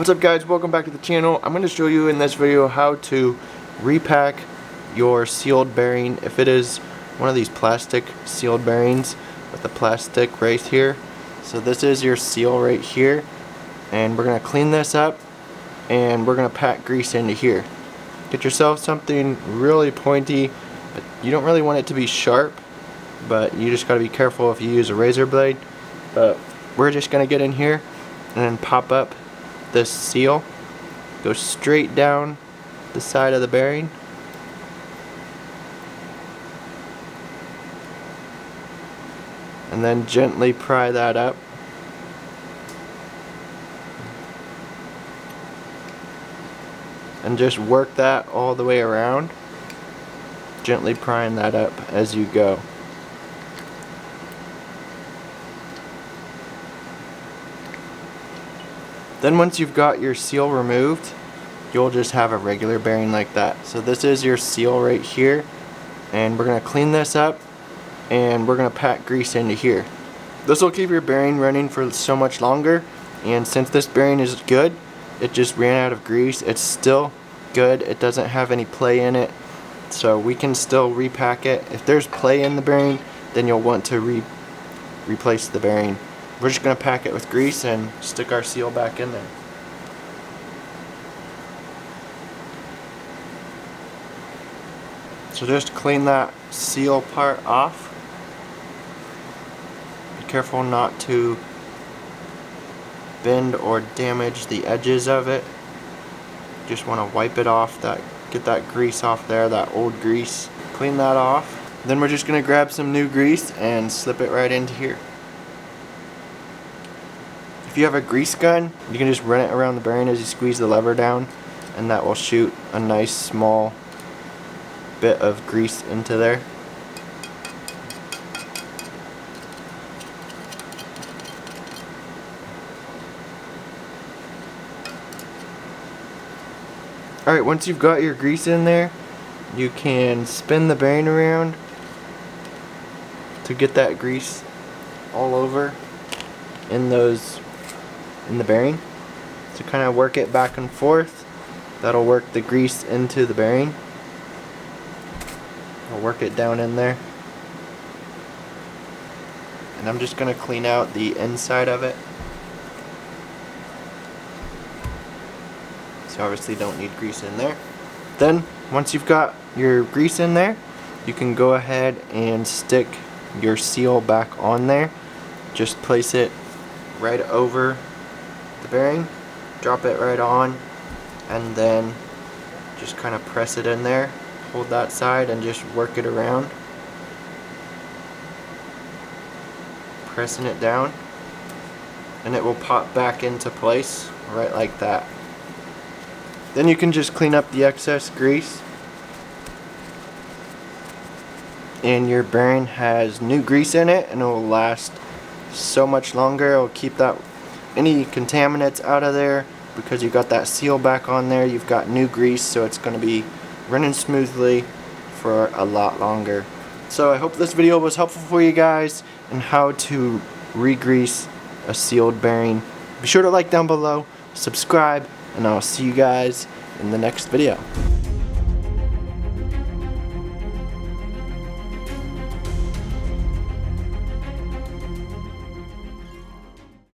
What's up guys, welcome back to the channel. I'm going to show you in this video how to repack your sealed bearing if it is one of these plastic sealed bearings with the plastic right here. So this is your seal right here, and we're going to clean this up and we're going to pack grease into here. Get yourself something really pointy, but you don't really want it to be sharp, but you just got to be careful if you use a razor blade. But we're just going to get in here and then pop up this seal, go straight down the side of the bearing, and then gently pry that up. And just work that all the way around, gently prying that up as you go. Then once you've got your seal removed, you'll just have a regular bearing like that. So this is your seal right here, and we're going to clean this up and we're going to pack grease into here. This will keep your bearing running for so much longer, and since this bearing is good, it just ran out of grease, it's still good, it doesn't have any play in it, so we can still repack it. If there's play in the bearing, then you'll want to replace the bearing. We're just going to pack it with grease and stick our seal back in there. So just clean that seal part off. Be careful not to bend or damage the edges of it. Just want to wipe it off, get that grease off there, that old grease. Clean that off. Then we're just going to grab some new grease and slip it right into here. If you have a grease gun, you can just run it around the bearing as you squeeze the lever down, and that will shoot a nice small bit of grease into there. Alright, once you've got your grease in there, you can spin the bearing around to get that grease all over in the bearing. So kind of work it back and forth. That'll work the grease into the bearing. I'll work it down in there. And I'm just going to clean out the inside of it. So obviously don't need grease in there. Then once you've got your grease in there, you can go ahead and stick your seal back on there. Just place it right over the bearing, drop it right on, and then just kind of press it in there. Hold that side and just work it around, pressing it down, and it will pop back into place right like that. Then you can just clean up the excess grease, and your bearing has new grease in it, and it will last so much longer. It will keep that any contaminants out of there because you got that seal back on there. You've got new grease, so it's going to be running smoothly for a lot longer. So I hope this video was helpful for you guys in how to re-grease a sealed bearing. Be sure to like down below, subscribe, and I'll see you guys in the next video.